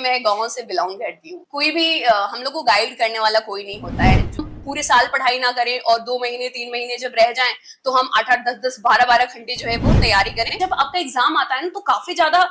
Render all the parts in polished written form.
मैं गाँव से बिलोंग करती हूँ। कोई भी हम लोग को गाइड करने वाला कोई नहीं होता है। जो पूरे साल पढ़ाई ना करें और 2 महीने 3 महीने जब रह जाएं तो हम 8-8 10-10 12-12 घंटे जो है वो तैयारी करें। जब आपका एग्जाम आता है ना तो काफी ज्यादा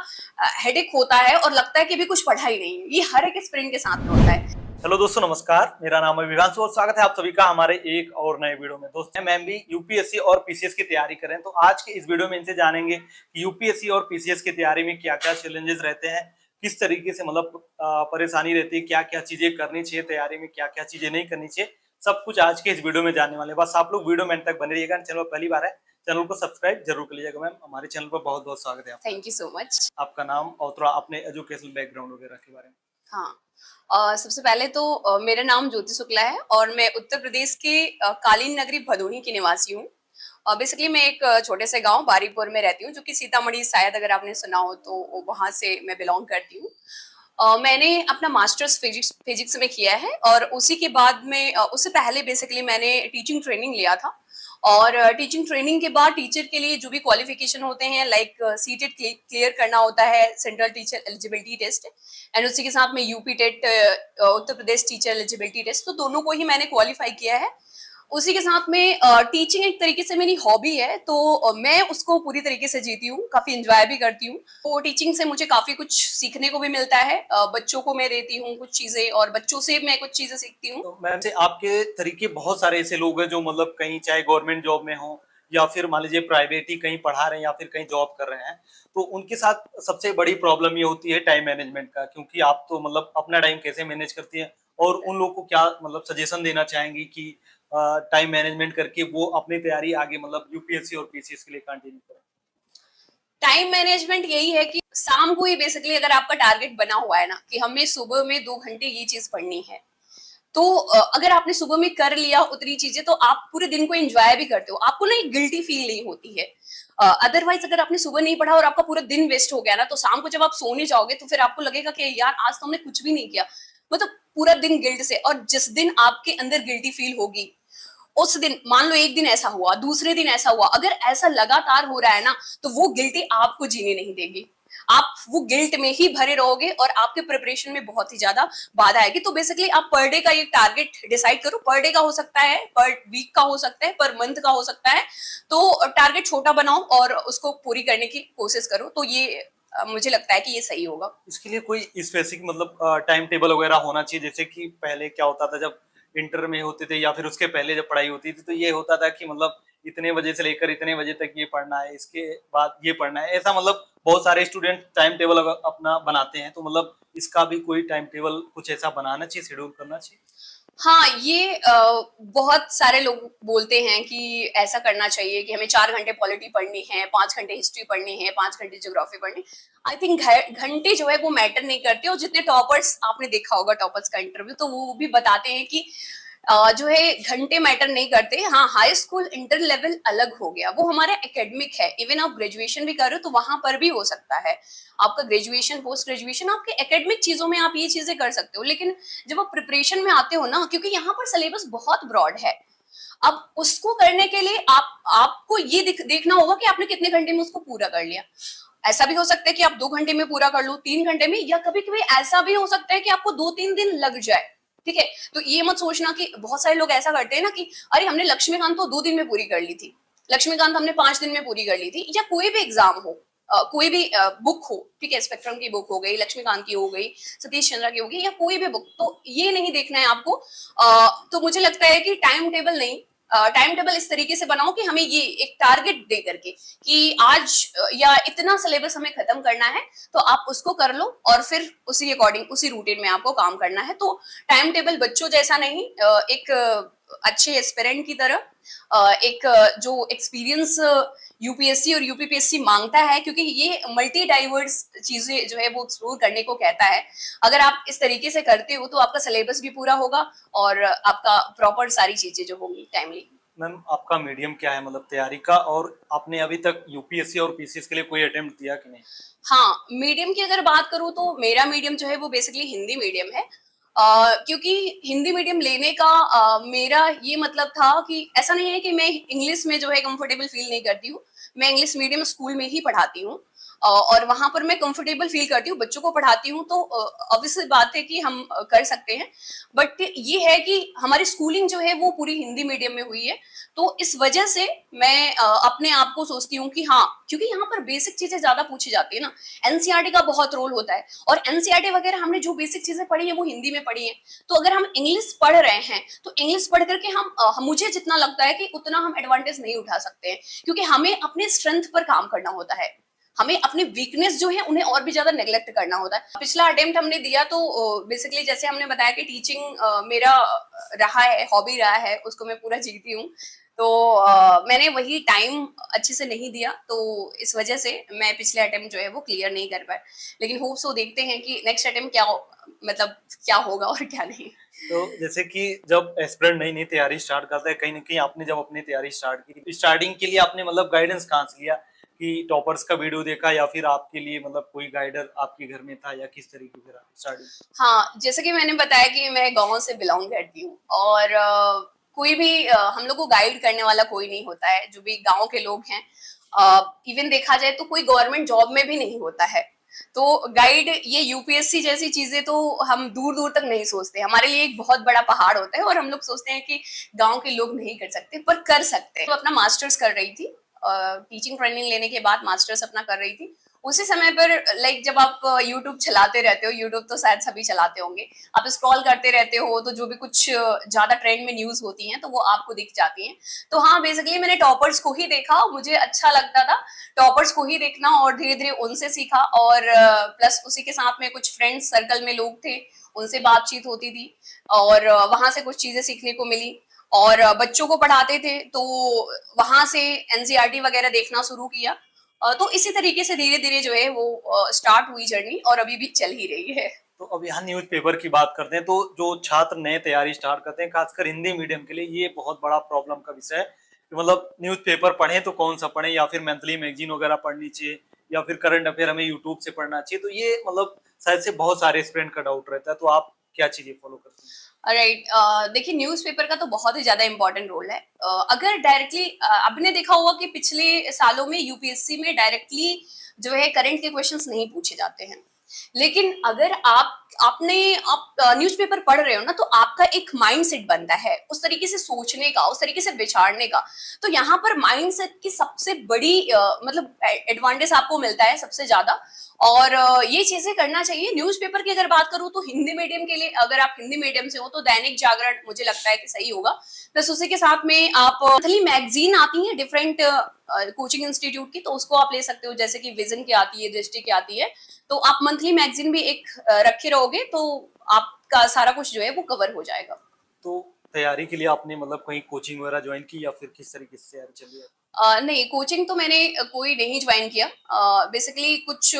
हेडेक होता है और लगता है कि अभी कुछ पढ़ा ही नहीं है। ये हर एक स्प्रिंट के साथ में होता है। हेलो दोस्तों, नमस्कार। मेरा नाम है विवांशु और स्वागत है आप सभी का हमारे एक और नए वीडियो में। दोस्तों, मैम भी यूपीएससी और पीसीएस की तैयारी करें, तो आज के इस वीडियो में इनसे जानेंगे कि यूपीएससी और पीसीएस की तैयारी में क्या क्या चैलेंजेस रहते हैं, किस तरीके से मतलब परेशानी रहती है, क्या क्या चीजें करनी चाहिए तैयारी में, क्या क्या चीजें नहीं करनी चाहिए, सब कुछ आज के इस वीडियो में जानने वाले। बस आप लोग वीडियो में अंत तक बने रहिएगा। चैनल पर पहली बार है, चैनल को सब्सक्राइब जरूर कर लीजिएगा। मैम, हमारे चैनल पर बहुत बहुत स्वागत है आपका। Thank you so much. आपका नाम और थोड़ा अपने एजुकेशनल बैकग्राउंड वगैरह के बारे में। हाँ, सबसे पहले तो मेरा नाम ज्योति शुक्ला है और मैं उत्तर प्रदेश के कालीन नगरी भदोही की निवासी हूँ। बेसिकली मैं एक छोटे से गांव बारीपुर में रहती हूँ, जो कि सीतामढ़ी, शायद अगर आपने सुना हो तो वहां से मैं बिलोंग करती हूँ। मैंने अपना मास्टर्स फिजिक्स में किया है और उसी के बाद में उससे पहले बेसिकली मैंने टीचिंग ट्रेनिंग लिया था। और टीचिंग ट्रेनिंग के बाद टीचर के लिए जो भी क्वालिफिकेशन होते हैं, लाइक सीटेट क्लियर करना होता है, central teacher eligibility test, and उसी के साथ में UP TET, Uttar Pradesh teacher eligibility test, तो दोनों को ही मैंने क्वालिफाई किया है। उसी के साथ में टीचिंग एक तरीके से मेरी हॉबी है, तो मैं उसको पूरी तरीके से जीती हूँ, काफी एंजॉय भी करती हूँ। तो टीचिंग से मुझे काफी कुछ सीखने को भी मिलता है। बच्चों को मैं देती हूँ कुछ चीजें और बच्चों से मैं कुछ चीजें सीखती हूँ। तो मैम से आपके तरीके बहुत सारे ऐसे लोग हैं जो मतलब कहीं चाहे गवर्नमेंट जॉब में हो या फिर मान लीजिए प्राइवेट ही कहीं पढ़ा रहे हैं या फिर कहीं जॉब कर रहे हैं, तो उनके साथ सबसे बड़ी प्रॉब्लम ये होती है टाइम मैनेजमेंट का। क्योंकि आप तो मतलब अपना टाइम कैसे मैनेज करती हैं और उन लोगों को क्या मतलब सजेशन देना चाहेंगी कि टाइम मैनेजमेंट करके वो अपनी तैयारी आगे मतलब यूपीएससी और पीसीएस के लिए कंटिन्यू करें। टाइम मैनेजमेंट यही है कि शाम को ही बेसिकली अगर आपका टारगेट बना हुआ है ना कि हमें सुबह में 2 घंटे ये चीज पढ़नी है, तो अगर आपने सुबह में कर लिया उतनी चीजें तो आप पूरे दिन को एंजॉय भी करते हो, आपको ना एक गिल्टी फील नहीं होती है। अदरवाइज अगर आपने सुबह नहीं पढ़ा और आपका पूरा दिन वेस्ट हो गया ना, तो शाम को जब आप सोने जाओगे तो फिर आपको लगेगा कि यार आज तो हमने कुछ भी नहीं किया, मतलब पूरा दिन गिल्ट से। और जिस दिन आपके अंदर गिल्टी फील होगी, उस दिन मान लो एक दिन ऐसा हुआ, दूसरे दिन ऐसा हुआ, अगर ऐसा लगातार हो रहा है ना, तो वो गिल्टी आपको जीने नहीं देगी। आप वो गिल्ट में ही भरे रहोगे और आपके प्रिपरेशन में बहुत ही ज्यादा बाधा आएगी। तो बेसिकली आप पर डे का एक टारगेट डिसाइड करो। पर डे का हो सकता है, पर वीक का हो सकता है, पर मंथ का हो सकता है। तो टारगेट छोटा बनाओ और उसको पूरी करने की कोशिश करो, तो ये मुझे लगता है कि ये सही होगा। इसके लिए कोई स्पेसिफिक मतलब टाइम टेबल वगैरह होना चाहिए? जैसे कि पहले क्या होता था जब इंटर में होते थे या फिर उसके पहले जब पढ़ाई होती थी, तो ये होता था कि मतलब इतने बजे से लेकर इतने बजे तक ये पढ़ना है, इसके बाद ये पढ़ना है। ऐसा मतलब बहुत सारे स्टूडेंट टाइम टेबल अपना बनाते हैं, तो मतलब इसका भी कोई टाइम टेबल कुछ ऐसा बनाना चाहिए, शेड्यूल करना चाहिए। हाँ, ये बहुत सारे लोग बोलते हैं कि ऐसा करना चाहिए कि हमें 4 घंटे पॉलिटी पढ़नी है, 5 घंटे हिस्ट्री पढ़नी है, 5 घंटे ज्योग्राफी पढ़नी। आई थिंक घंटे जो है वो मैटर नहीं करते। और जितने टॉपर्स आपने देखा होगा, टॉपर्स का इंटरव्यू, तो वो भी बताते हैं कि जो है घंटे मैटर नहीं करते। हाँ, हाई स्कूल इंटर लेवल अलग हो गया, वो हमारा एकेडमिक है। इवन आप ग्रेजुएशन भी कर रहे हो तो वहां पर भी हो सकता है आपका ग्रेजुएशन, पोस्ट ग्रेजुएशन, आपके एकेडमिक चीजों में आप ये चीजें कर सकते हो। लेकिन जब आप प्रिपरेशन में आते हो ना, क्योंकि यहाँ पर सिलेबस बहुत ब्रॉड है, अब उसको करने के लिए आपको ये देखना होगा कि आपने कितने घंटे में उसको पूरा कर लिया। ऐसा भी हो सकता है कि आप 2 घंटे में पूरा कर लो, 3 घंटे में, या कभी कभी ऐसा भी हो सकता है कि आपको 2-3 दिन लग जाए। ठीक है, तो ये मत सोचना कि बहुत सारे लोग ऐसा करते हैं ना कि अरे हमने लक्ष्मीकांत तो 2 दिन में पूरी कर ली थी, लक्ष्मीकांत हमने 5 दिन में पूरी कर ली थी। या कोई भी एग्जाम हो, कोई भी बुक हो, ठीक है, स्पेक्ट्रम की बुक हो गई, लक्ष्मीकांत की हो गई, सतीश चंद्रा की हो गई, या कोई भी बुक, तो ये नहीं देखना है आपको। तो मुझे लगता है कि टाइम टेबल नहीं, टाइम टेबल इस तरीके से बनाओ कि हमें ये एक टारगेट दे करके कि आज या इतना सिलेबस हमें खत्म करना है, तो आप उसको कर लो और फिर उसी अकॉर्डिंग, उसी रूटीन में आपको काम करना है। तो टाइम टेबल बच्चों जैसा नहीं, एक अच्छे एस्पिरेंट की तरह, एक जो एक्सपीरियंस यूपीएससी और यूपीपीएससी मांगता है, क्योंकि ये मल्टी डाइवर्स चीजें जो है वो एक्सप्लोर करने को कहता है। अगर आप इस तरीके से करते हो तो आपका सिलेबस भी पूरा होगा और आपका प्रॉपर सारी चीजें जो होंगी टाइमली। मैम, आपका मीडियम क्या है मतलब तैयारी का, और आपने अभी तक यूपीएससी और पीसीएस के लिए कोई अटेम्प्ट दिया कि नहीं? हाँ, मीडियम की अगर बात करूँ तो मेरा मीडियम जो है वो बेसिकली हिंदी मीडियम है। क्योंकि हिंदी मीडियम लेने का मेरा ये मतलब था कि ऐसा नहीं है कि मैं इंग्लिश में जो है कंफर्टेबल फील नहीं करती हूँ। मैं इंग्लिश मीडियम स्कूल में ही पढ़ाती हूँ। और वहां पर मैं कंफर्टेबल फील करती हूँ, बच्चों को पढ़ाती हूँ, तो ऑब्वियसली बात है कि हम कर सकते हैं। बट ये है कि हमारी स्कूलिंग जो है वो पूरी हिंदी मीडियम में हुई है, तो इस वजह से मैं अपने आप को सोचती हूँ कि हाँ, क्योंकि यहाँ पर बेसिक चीजें ज्यादा पूछी जाती है ना, एनसीईआरटी का बहुत रोल होता है, और एनसीईआरटी वगैरह हमने जो बेसिक चीजें पढ़ी है वो हिंदी में पढ़ी है। तो अगर हम इंग्लिश पढ़ रहे हैं तो इंग्लिश पढ़ करके मुझे जितना लगता है कि उतना हम एडवांटेज नहीं उठा सकते हैं, क्योंकि हमें अपने स्ट्रेंथ पर काम करना होता है, हमें अपने वीकनेस जो है उन्हें और भी ज्यादा नेग्लेक्ट करना होता है। पिछला अटेम्प्ट हमने दिया तो बेसिकली जैसे हमने बताया कि टीचिंग मेरा रहा है, हॉबी रहा है, उसको मैं पूरा जीती हूँ। तो मैंने वही टाइम अच्छे से नहीं दिया, तो इस वजह से मैं पिछले अटेम्प्ट जो है वो क्लियर नहीं कर पाया। लेकिन होप सो, देखते हैं कि नेक्स्ट अटेम्प्ट मतलब क्या होगा और क्या नहीं। तो जैसे कि जब एस्पिरेंट नई नई तैयारी स्टार्ट करता है, कहीं ना कहीं आपने जब अपनी तैयारी स्टार्ट की, स्टार्टिंग के लिए आपने मतलब गाइडेंस कहाँ से लिया? कि टॉपर्स का वीडियो देखा, या फिर आपके लिए मतलब कोई गाइडर आपके घर में था, या किस तरीके से स्टार्टिंग? हाँ, जैसे कि मैंने बताया कि मैं गांव से बिलोंग करती हूँ, और कोई भी हम लोग को गाइड करने वाला कोई नहीं होता है, जो भी गांव के लोग हैं। इवन देखा जाए तो कोई गवर्नमेंट जॉब में भी नहीं होता है, तो गाइड, ये यूपीएससी जैसी चीजें तो हम दूर दूर तक नहीं सोचते, हमारे लिए एक बहुत बड़ा पहाड़ होता है, और हम लोग सोचते हैं कि गांव के लोग नहीं कर सकते, पर कर सकते हैं। तो अपना मास्टर्स कर रही थी, टीचिंग ट्रेनिंग लेने के बाद मास्टर्स अपना कर रही थी। उसी समय पर लाइक जब आप यूट्यूब चलाते रहते हो, यूट्यूब तो शायद सभी चलाते होंगे, आप स्क्रॉल करते रहते हो, तो जो भी कुछ ज्यादा ट्रेंड में न्यूज होती हैं तो वो आपको दिख जाती हैं। तो हाँ, बेसिकली मैंने टॉपर्स को ही देखा, मुझे अच्छा लगता था टॉपर्स को ही देखना, और धीरे धीरे उनसे सीखा, और प्लस उसी के साथ में कुछ फ्रेंड्स सर्कल में लोग थे, उनसे बातचीत होती थी, और वहां से कुछ चीजें सीखने को मिली। और बच्चों को पढ़ाते थे तो वहां से एनसीईआरटी वगैरह देखना शुरू किया। तो इसी तरीके से धीरे धीरे जो है वो स्टार्ट हुई जर्नी, और अभी भी चल ही रही है। तो अब यहाँ न्यूज़पेपर की बात करते हैं, तो जो छात्र नए तैयारी स्टार्ट करते हैं, खासकर हिंदी मीडियम के लिए ये बहुत बड़ा प्रॉब्लम का विषय है कि मतलब न्यूज़पेपर पढ़ें तो कौन सा पढ़ें, या फिर मंथली मैगजीन वगैरह पढ़नी चाहिए, या फिर करंट अफेयर हमें यूट्यूब से पढ़ना चाहिए। तो ये मतलब शायद से बहुत सारे स्टूडेंट का डाउट रहता है, तो आप क्या चीजें फॉलो करते हैं? राइट, देखिए न्यूज़पेपर का तो बहुत ही ज्यादा इंपॉर्टेंट रोल है। अगर डायरेक्टली आपने देखा होगा कि पिछले सालों में यूपीएससी में डायरेक्टली जो है करंट के क्वेश्चंस नहीं पूछे जाते हैं, लेकिन अगर आप न्यूज़पेपर पढ़ रहे हो ना, तो आपका एक माइंडसेट बनता है उस तरीके से सोचने का, उस तरीके से विचारने का। तो यहाँ पर माइंडसेट की सबसे बड़ी मतलब एडवांटेज आपको मिलता है सबसे ज्यादा, और ये चीजें करना चाहिए। न्यूज़पेपर की अगर बात करूं तो हिंदी मीडियम के लिए, अगर आप हिंदी मीडियम से हो तो दैनिक जागरण मुझे लगता है कि सही होगा। प्लस उसी के साथ में आप मंथली मैगजीन आती है डिफरेंट कोचिंग इंस्टीट्यूट की, तो उसको आप ले सकते हो, जैसे कि विजन की आती है, दृष्टि की आती है। तो आप मंथली मैगजीन भी एक रखे रहोगे तो आपका सारा कुछ जो है वो कवर हो जाएगा। तो तैयारी के लिए आपने मतलब कहीं कोचिंग वगैरह ज्वाइन की, या फिर किस तरीके से तैयारी चल रही है? नहीं, कोचिंग तो मैंने कोई नहीं ज्वाइन किया। बेसिकली कुछ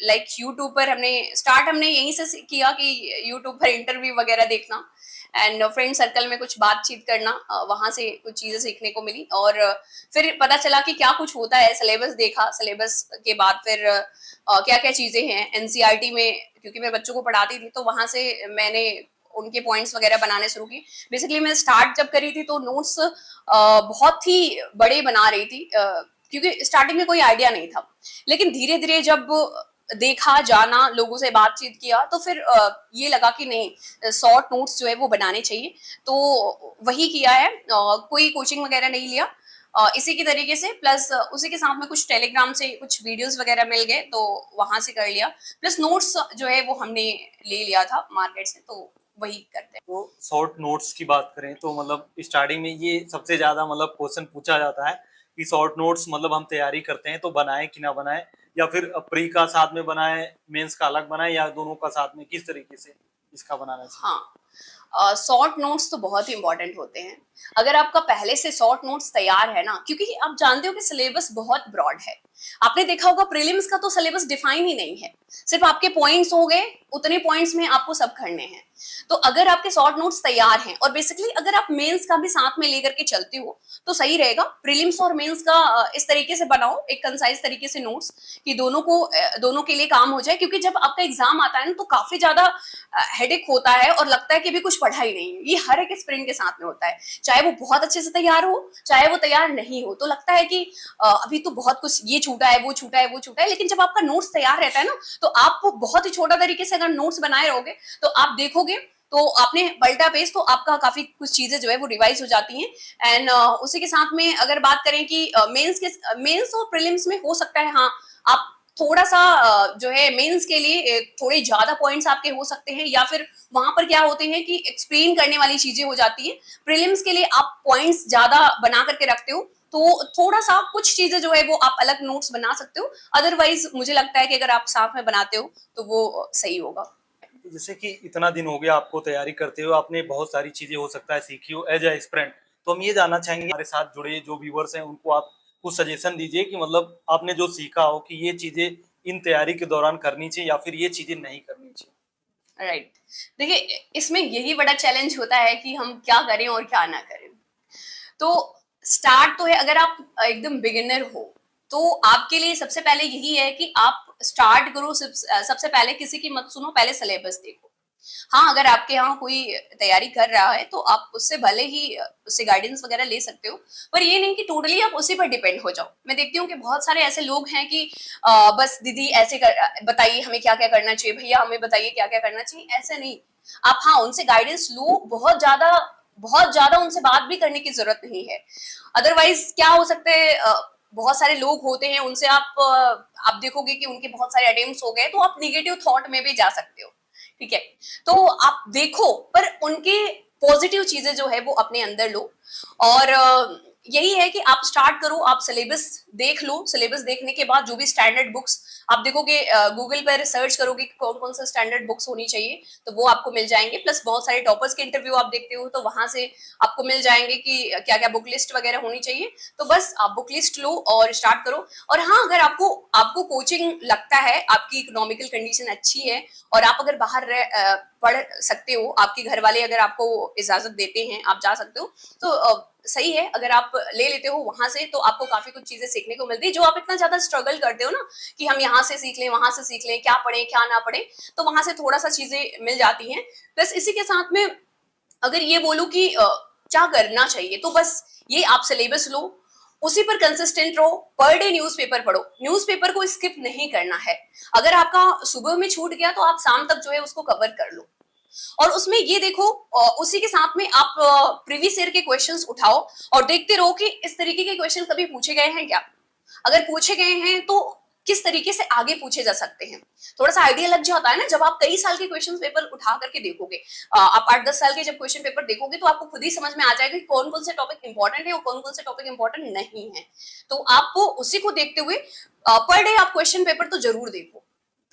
लाइक यूट्यूब पर हमने यहीं से किया कि यूट्यूब पर इंटरव्यू वगैरह देखना, एंड फ्रेंड सर्कल में कुछ बातचीत करना, वहां से कुछ चीजें सीखने को मिली, और फिर पता चला कि क्या कुछ होता है। सिलेबस देखा, सिलेबस के बाद फिर क्या क्या चीजें हैं एनसीईआरटी में, क्योंकि मैं बच्चों को पढ़ाती थी तो वहां से मैंने उनके पॉइंट्स वगैरह बनाने शुरू किए। बेसिकली मैं स्टार्ट जब करी थी तो नोट्स बहुत ही बड़े बना रही थी, क्योंकि स्टार्टिंग में कोई आइडिया नहीं था, लेकिन धीरे धीरे जब देखा, जाना, लोगों से बातचीत किया, तो फिर ये लगा कि नहीं, शॉर्ट नोट्स जो है वो बनाने चाहिए, तो वही किया है। कोई कोचिंग वगैरह नहीं लिया, इसी की तरीके से, प्लस उसी के साथ में कुछ टेलीग्राम से कुछ वीडियोस वगैरह मिल गए तो वहां से कर लिया, प्लस नोट्स जो है वो हमने ले लिया था मार्केट से, तो वही करते हैं। तो शॉर्ट नोट्स की बात करें तो मतलब स्टार्टिंग में ये सबसे ज्यादा मतलब क्वेश्चन पूछा जाता है कि शॉर्ट नोट्स मतलब हम तैयारी करते हैं तो बनाए कि ना बनाए, या फिर प्री का साथ में बनाए, मेंस का अलग बनाए, या दोनों का साथ में, किस तरीके से इसका बनाना चाहिए? हाँ, शॉर्ट नोट्स तो बहुत ही इंपॉर्टेंट होते हैं। अगर आपका पहले से शॉर्ट नोट्स तैयार है ना, क्योंकि आप जानते हो कि सिलेबस बहुत ब्रॉड है। आपने देखा होगा प्रीलिम्स का तो सिलेबस डिफाइन ही नहीं है, सिर्फ आपके पॉइंट्स हो गए, उतने पॉइंट्स में आपको सब करने हैं। तो अगर आपके शॉर्ट नोट्स तैयार हैं, और बेसिकली अगर आप मेंस का भी साथ में लेकर के चलते हो तो सही रहेगा। प्रीलिम्स और मेंस का इस तरीके से बनाओ, एक कंसाइज तरीके से नोट्स, कि दोनों के लिए काम हो जाए, क्योंकि जब आपका एग्जाम आता है ना तो काफी ज्यादा हेडेक होता है, और लगता है कि अभी कुछ पढ़ा ही नहीं है। ये हर एक स्प्रिंट के साथ में होता है, चाहे वो बहुत अच्छे से तैयार हो, चाहे वो तैयार नहीं हो। तो लगता है कि अभी तो बहुत कुछ ये छूटा है, वो छूटा है, वो छूटा है, लेकिन जब आपका नोट्स तैयार रहता है ना, तो आप बहुत ही छोटा तरीके से अगर नोट्स बनाए रहोगे तो आप देखोगे तो आपने पलटा पेज तो आपका काफी कुछ चीजें जो है वो रिवाइज हो जाती हैं। एंड उसी के साथ में अगर बात करें कि मेंस और प्रीलिम्स में हो सकता है हाँ आप थोड़ा सा जो है मेंस के लिए थोड़े ज्यादा पॉइंट्स आपके हो सकते हैं, या फिर वहां पर क्या होते हैं कि एक्सप्लेन करने वाली चीजें हो जाती हैं। प्रीलिम्स के लिए आप पॉइंट्स ज्यादा बना करके रखते हो, तो थोड़ा सा कुछ चीजें जो है वो आप अलग नोट्स बना सकते हो। अदरवाइज मुझे लगता है कि अगर आप साथ में बनाते हो तो वो सही होगा। जैसे कि इतना दिन हो गया आपको तैयारी करते हुए, आपने बहुत सारी चीजें हो सकता है सीखी हो एज ए एस्पिरेंट, तो हम ये जानना चाहेंगे हमारे साथ जुड़े जो व्यूअर्स हैं उनको आप कुछ सजेशन दीजिए कि मतलब आपने जो सीखा हो कि ये चीजें इन तैयारी के दौरान करनी चाहिए या फिर ये चीजें नहीं करनी चाहिए। राइट, देखिए इसमें यही बड़ा चैलेंज होता है कि हम क्या करें और क्या ना करें। तो स्टार्ट तो है, अगर आप एकदम बिगिनर हो तो आपके लिए सबसे पहले यही है कि आप स्टार्ट करो। सबसे पहले किसी की मत सुनो, पहले सिलेबस देखो। हाँ, अगर आपके यहाँ कोई तैयारी कर रहा है तो आप उससे भले ही उससे गाइडेंस वगैरह ले सकते हो, पर ये नहीं कि टोटली आप उसी पर डिपेंड हो जाओ। मैं देखती हूँ कि बहुत सारे ऐसे लोग हैं कि बस दीदी ऐसे बताइए हमें क्या क्या करना चाहिए, भैया हमें बताइए क्या क्या करना चाहिए। ऐसे नहीं, आप हाँ उनसे गाइडेंस लो, बहुत ज्यादा उनसे बात भी करने की जरूरत नहीं है। अदरवाइज क्या हो सकता है, बहुत सारे लोग होते हैं उनसे आप देखोगे कि उनके बहुत सारे अटेम्प्ट्स हो गए तो आप निगेटिव थॉट में भी जा सकते हो। ठीक है, तो आप देखो पर उनके पॉजिटिव चीजें जो है वो अपने अंदर लो। और यही है कि आप स्टार्ट करो, आप सिलेबस देख लो। सिलेबस देखने के बाद जो भी स्टैंडर्ड बुक्स आप देखोगे, गूगल पर सर्च करोगे कि कौन कौन सा स्टैंडर्ड बुक्स होनी चाहिए तो वो आपको मिल जाएंगे। प्लस बहुत सारे टॉपर्स के इंटरव्यू आप देखते हो तो वहां से आपको मिल जाएंगे कि क्या क्या बुक लिस्ट वगैरह होनी चाहिए। तो बस आप बुक लिस्ट लो और स्टार्ट करो। और हाँ, अगर आपको कोचिंग लगता है, आपकी इकोनॉमिकल कंडीशन अच्छी है और आप अगर बाहर पढ़ सकते हो, आपके घर वाले अगर आपको इजाजत देते हैं, आप जा सकते हो, तो सही है। अगर आप ले लेते हो वहां से तो आपको काफी कुछ चीजें सीखने को मिलती है, जो आप इतना ज्यादा स्ट्रगल करते हो ना कि हम यहाँ से सीख लें, वहां से सीख लें, क्या पढ़े क्या ना पढ़े, तो वहां से थोड़ा सा चीजें मिल जाती हैं। प्लस इसी के साथ में अगर ये बोलूं कि क्या करना चाहिए, तो बस ये आप सिलेबस लो, उसी पर कंसिस्टेंट रहो, पर डे न्यूज़पेपर पढ़ो। न्यूज़पेपर को स्किप नहीं करना है। अगर आपका सुबह में छूट गया तो आप शाम तक जो है उसको कवर कर लो। और उसमें ये देखो, उसी के साथ में आप प्रीवियस ईयर के क्वेश्चंस उठाओ और देखते रहो कि इस तरीके के क्वेश्चन कभी पूछे गए हैं क्या। अगर पूछे गए हैं तो किस तरीके से आगे पूछे जा सकते हैं। थोड़ा सा आइडिया लग जाता है ना जब आप कई साल के क्वेश्चन पेपर उठा करके देखोगे। आप 8-10 साल के जब क्वेश्चन पेपर देखोगे तो आपको खुद ही समझ में आ जाएगा कि कौन कौन से टॉपिक इंपॉर्टेंट है और कौन कौन से टॉपिक इंपॉर्टेंट नहीं है। तो आपको उसी को देखते हुए पर डे आप क्वेश्चन पेपर तो जरूर देखो।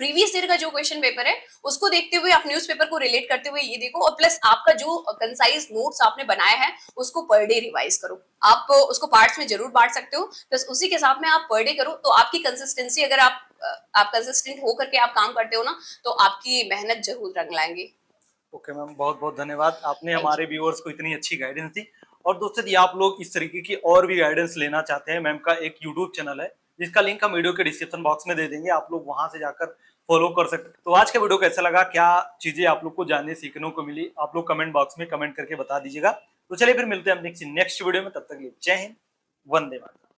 प्रीवियस ईयर का जो क्वेश्चन पेपर है उसको देखते हुए आप न्यूज़पेपर को रिलेट करते हुए ये देखो, और प्लस आपका जो कंसाइज नोट्स आपने बनाया है उसको पर डे रिवाइज करो। आप उसको पार्ट्स में जरूर बांट सकते हो, प्लस उसी के साथ में आप पर डे करो। तो आपकी कंसिस्टेंसी, अगर आप कंसिस्टेंट होकर के आप काम करते हो ना, तो आपकी मेहनत जरूर रंग लाएंगे। ओके मैम, बहुत बहुत धन्यवाद, आपने थैंक हमारे यू। व्यूअर्स को इतनी अच्छी गाइडेंस दी। और दोस्तों यदि आप लोग इस तरीके की और भी गाइडेंस लेना चाहते हैं, मैम का एक यूट्यूब चैनल है जिसका लिंक हम वीडियो के डिस्क्रिप्शन बॉक्स में दे देंगे, आप लोग वहां से जाकर फॉलो कर सकते हैं। तो आज का वीडियो कैसा लगा, क्या चीजें आप लोग को जानने सीखने को मिली, आप लोग कमेंट बॉक्स में कमेंट करके बता दीजिएगा। तो चलिए फिर मिलते हैं हम नेक्स्ट वीडियो में, तब तक के लिए जय हिंद, वंदे मातरम।